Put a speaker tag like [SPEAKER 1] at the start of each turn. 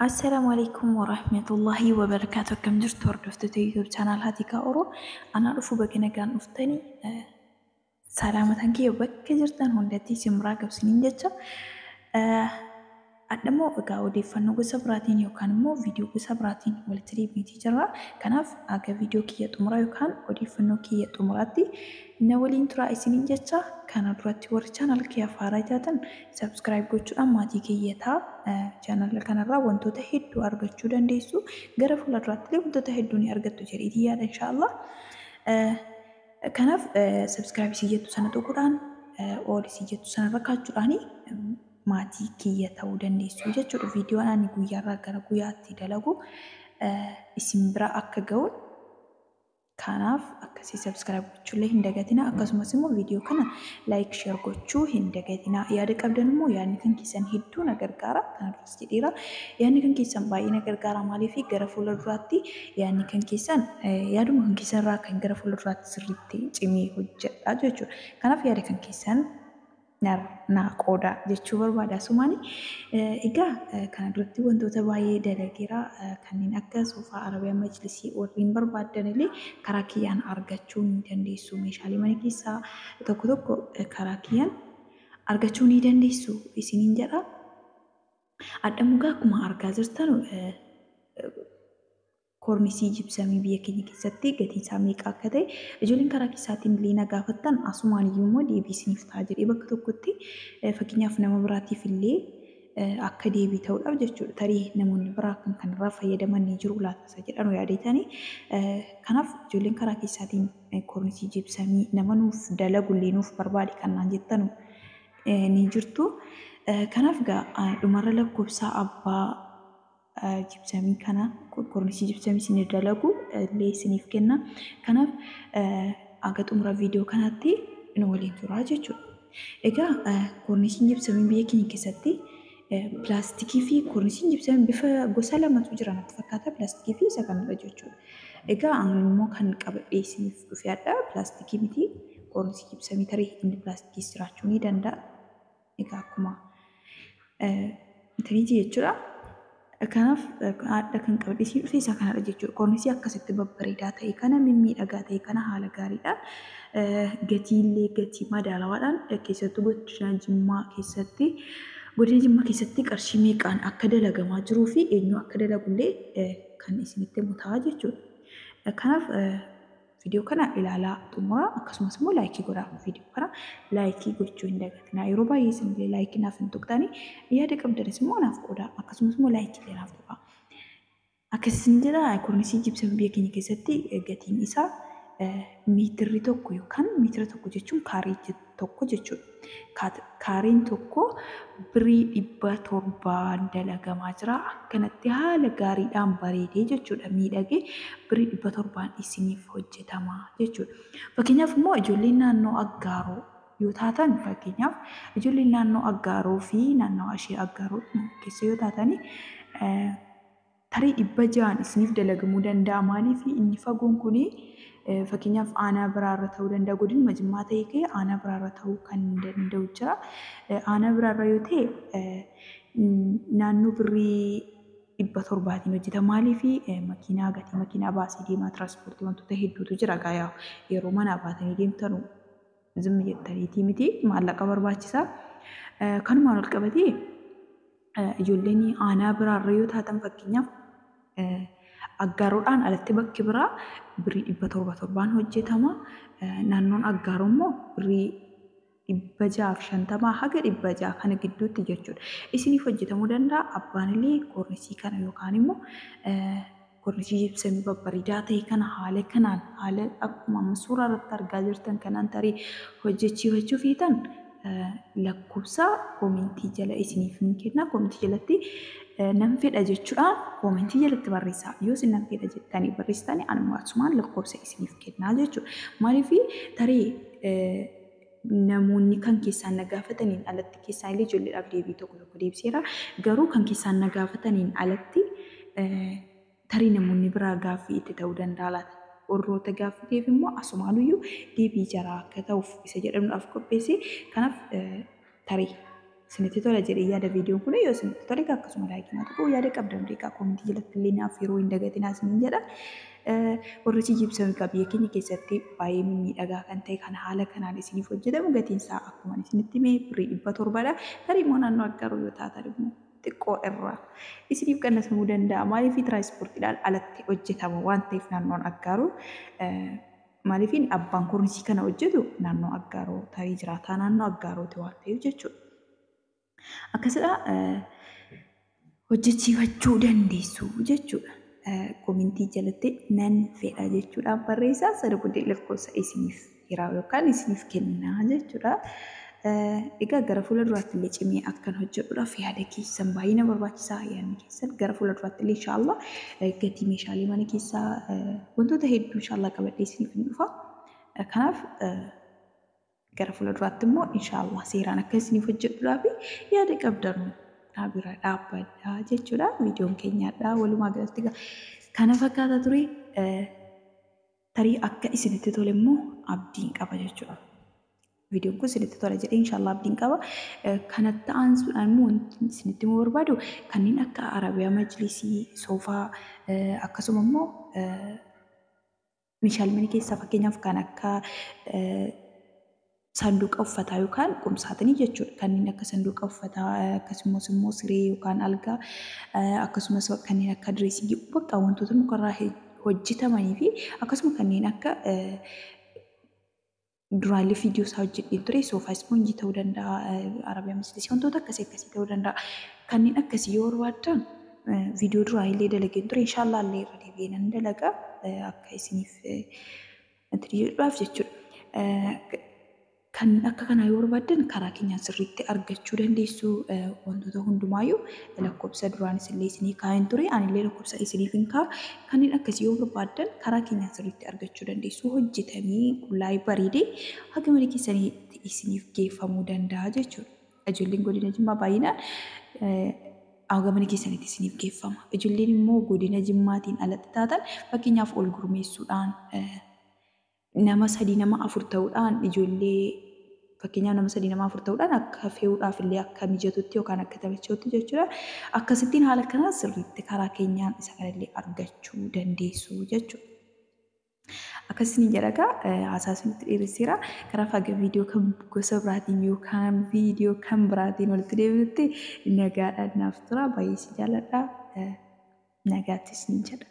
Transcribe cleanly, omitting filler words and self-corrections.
[SPEAKER 1] السلام عليكم ورحمة الله وبركاته. كم جرت وردفت يوتيوب channel هاتي كأورو أنا رفو بكنا كان أفتني سلامة كي وبك جرتان هندتي سمرا كبسنين جتة أدمو أقاودي فنو قصبراتين يوكان مو فيديو قصبراتين والتريب ميتي جرا كناف أقا فيديو كي يتمرا يوكان ودي فنو كي يتمراتي نولين ترى إسنين جتة كان دراتي ور channel كي أفارا جاتن سبسكرايب قوچو أماتي كي يتا channel كان را وانتو تهدو أرغتشو دنديسو غرفو لدراتلي وانتو تهدوني أرغتو جريدي ياد إن شاء الله كناف سبسكرايب سيجتو سنة دوكوران أولي سيجتو سنة ركاچو راني maatii kiyya ta'uu dandeessu jechuudha. Viidiyoon ani guyyaarraa gara guyyaatti dalagu isin bira akka ga'u kanaaf akkasii subscribe gochuullee hin dagatina. Akkasumas immoo viidiyoo kana like share gochuu hin dagatina. Yaada qabdan immoo yaadni kan keessan hedduu na gargaara. Kanaafis jedheera yaadni kan keessan baay'ee na gargaara. Maaliif gara fuula duraatti yaadni kan keessan yaaduma kan keessan irraa kan gara fuula duraatti sirriitti cimee hojjedha jechuudha. Kanaaf yaada kan keessan na qooda jechuu barbaada sumani egaa kana duratti wantoota baay'ee dalageera kanneen akka soofaa arabiyaa majlisii warreen barbaadan illee karaa kiyyaan argachuu ni dandeessu. Meeshaalee mana keessaa tokko karaa kiyyaan argachuu ni dandeessu isiniin jedha. Addamugaa akkuma argaa jirtan kornisii jibsamii biyya keenya keessatti gatiin isaa meeqa akka ta'e ijoolleen karaa keessaatiin illee na gaafattan asumaan iyyuu immoo deebii isiniif ta'a jedhee bakka tokkotti fakkeenyaaf nama biraatiif illee akka deebii ta'uudhaaf jechuudha. Tarii namoonni biraa kan kanarraa fayyadaman ni jiru laata jedhanu yaadeetanii kanaaf ijoolleen karaa keessaatiin kornisii jibsamii nama nuuf dalagullee nuuf barbaade kannaan jettanu ni jirtu. Kanaaf gaa dhumarra lakkoofsa abbaa jibsamii kana kornisii jibsamii isin dalagu illee isiniif kenna. Kanaaf aga xumura viidiyoo kanaatti nu waliin turaa jechuudha. Egaa kornisiin jibsamii biyya keenya keessatti pilaastikii fi kornisiin jibsamii bifa gosa lamatu jira natti fakkaata. Pilaastikii fi isa kanadha jechuudha. Egaa immoo kan qabadhee isiniif dhufeedha. Pilaastikii miti kornisii jibsamii tarii inni pilaastikii jiraachuu ni danda'a. Egaa akkuma tariitii jechuudha. Kanaaf adda kan qabadhee isiniif dhufe isa kanadha jechuudha. Kornisii akkasitti babbareedaa ta'e kana mimmiidhagaa ta'e kana haala gaariidhaan gatiillee gatii madaalawaadhaan keessattuu godina Jimmaa keessatti qarshii meeqaan akka dalagamaa jiruu fi eenyu akka dalagullee kan isinitti himu ta'a jechuudha. Kanaaf viidiyoo kana ilaalaa xumura akkasumas immoo laayikii godhaa. Viidiyoo kana laayikii gochuu hin dagatinaa. Yeroo baay'ee isinillee laayikii naaf hin tuqxanii yaada qabdanis immoo naaf qoodaa akkasumas immoo laayikii naaf tuqaa. Akkasiin jedha kornisii jibsamii biyya keenya keessatti gatiin isaa meetirri tokko yookaan meetira tokko jechuun kaarii tokko jechuudha. Kaariin tokko birii 700 dalagamaa jira. Akkanatti haala gaariidhaan bareedee jechuudha miidhagee birii 700 isiniif hojjetama jechuudha. Fakkeenyaaf immoo ijoolleen naannoo Aggaaroo yoo taatan fakkeenyaaf ijoolleen naannoo Aggaaroo fi naannoo Ashee Aggaaroo keessa yoo taatan tarii 600 isiniif dalagamuu danda'a. Maaliif inni fagoon kunii fakkeenyaaf aanaa biraarra ta'uu danda'a. Godinuma Jimmaa ta'ee ka'ee aanaa biraarra ta'uu kan danda'u jira. Aanaa biraarra yoo ta'e naannoo birii 700tiin hojjeta. Maaliif gatii makiinaa baasee deemaa tiraanspoortii wantoota hedduutu jira. Gaayaa yeroo manaa baatanii deemtanu zimmi jettaniitii miti maallaqa barbaachisa. Kanumaan ol qabatee ijoolleen aanaa biraarra yoo taatan fakkeenyaaf Aggaaroodhaan alatti bakki biraa birii 700 hojjetama. Naannoon Aggaaroo immoo birii 650 haga 600 kana gidduutti jechuudha. Isiniif hojjetamuu danda'a. Abbaan illee kornisii kana yookaan immoo kornisii jibsamii babbareedaa ta'e kana haala kanaan haala akkuma suuraa irratti argaa jirtan kanaan tarii hojjechiifachuu feetan lakkoofsa koomentii jala isiniif ni kenna. Koomentii jalatti nam fedha jechuudhaan koomentii jalatti barreessaa. Yoo isin nam fedha jettanii barreessitanii anuma asumaan lakkoofsa isiniif kennaa jechuudha. Maaliif tarii namoonni kan keessaan na gaafataniin alatti keessaan illee ijoolleedhaaf deebii tokko deebiseera. Garuu kan keessaan na gaafataniin alatti tarii namoonni biraa gaaffii itti ta'uu danda'a laata. Warroota gaaffiif immoo asumaanuyyuu deebii jaraa akka ta'uuf isa jedhamuudhaaf qopheesse. Kanaaf tarii isinitti tola jedhee yaada viidiyoon kun yoo isinitti tole akkasuma laayikii naa tokko yaada qabdan riiqaa koomentii jalatti illee naaf yeroo hin dagatinaa isiniin jedha. Warri jibsanii biyya keenya keessatti baay'ee miidhagaa kan ta'e kan haala kanaan isiniif hojjetamu gatiin isaa akkuma isinitti himee birrii 700dha. Tarii immoo naannoo Aggaaroo yoo taatan immoo xiqqoo irraa isiniif qannasamuu danda'a. Maaliif tiraanspoortiidhaan alatti hojjetama waan ta'eef naannoon Aggaaroo maaliifin abbaan kornisii kana hojjetu naannoo Aggaaroo tarii jiraataa naannoo Aggaarooti waan ta'eef jechuudha. Akkasidha hojjechiifachuu dandeessu jechuudha. Koomentii jalatti nan fedha jechuudha. Barreessaa sada booddee lakkoofsa isiniif hiraa yookaan isiniif kennaa jechuudha. Egaa gara fuulduraatti illee cimee akkan hojjedhuudhaaf yaada keessan baay'ee na barbaachisaa. Yaadni keessan gara fuulduraatti illee inshaallah gatii meeshaalee mana keessaa wantoota hedduu inshaallah qabadhee isiniif hin dhufa. Kanaaf gara fuulduraatti immoo inshaallah seeraan akka isiniif hojjedhuudhaaf yaada qabdan bira dhaabbadhaa jechuudha. Viidiyoon keenyadha walumaa galatti kana fakkaata ture. Tarii akka isinitti tole immoo abdiin qaba jechuudha. Viidiyoon kun isinitti tola jedhee inshaallah abdiin qaba. Kanatti aansuudhaan immoo wanti isinitti immoo barbaadu kanneen akka Arabiyaa Majlisii, Soofaa akkasuma immoo meeshaalee mana keessaa fakkeenyaaf kan akka sanduuqa uffataa yookaan qumsaatanii jechuudha. Kanneen akka sanduuqa uffataa akkasumas immoo siree yookaan algaa akkasumas kanneen akka direesingii bakka wantoota mukarraa hojjetamanii fi akkasuma kanneen akka duraalee viidiyoo isaa hojjedhee ture soofaa ispoonjii ta'uu danda'a, Arabiyaa Majlisii wantoota akkasii ta'uu danda'a. Kanneen akkasii yoo barbaaddan viidiyoo duraalee dalageen ture inshaallah illee irra deebi'ee nan dalaga akka isiniif jedhuudhaaf jechuudha. Kan akka kanaa yoo barbaaddan karaa keenyaan sirriitti argachuu dandeessu. Wantoota hundumaayyuu lakkoofsa duraanis illee isinii kaa'een ture anillee lakkoofsa isiniif hin kaa'a. Kanneen akkasii yoo barbaaddan karaa keenyaan sirriitti argachuu dandeessu. Hojjetamee qullaa'ee bareedee haga mana keessaniitti isiniif geeffamuu danda'a jechuudha. Ijoolleen godina Jimmaa baay'inaan haga mana keessaniitti isiniif geeffama. Ijoolleen immoo godina Jimmaatiin alatti taatan fakkeenyaaf ol gurmeessuudhaan nama 3 nama 4 ta'uudhaan ijoollee fakkeenyaaf nama 3 nama 4 ta'uudhaan akka fe'uudhaaf illee akka mijatutti yookaan akka taphachuutti jechuudha. Akkasittiin haala kanaan sirriitti karaa keenyaan isa kanallee argachuu dandeessu jechuudha. Akkasiin jedhagaa haasasnitti dheeresseera. Karaa faga viidiyoo kan gosa biraatiin yookaan viidiyoo kan biraatiin walitti deebi'utti nagaadhaan naaf tura. Baay'ee si jaalladha. Nagaattis ni jedha.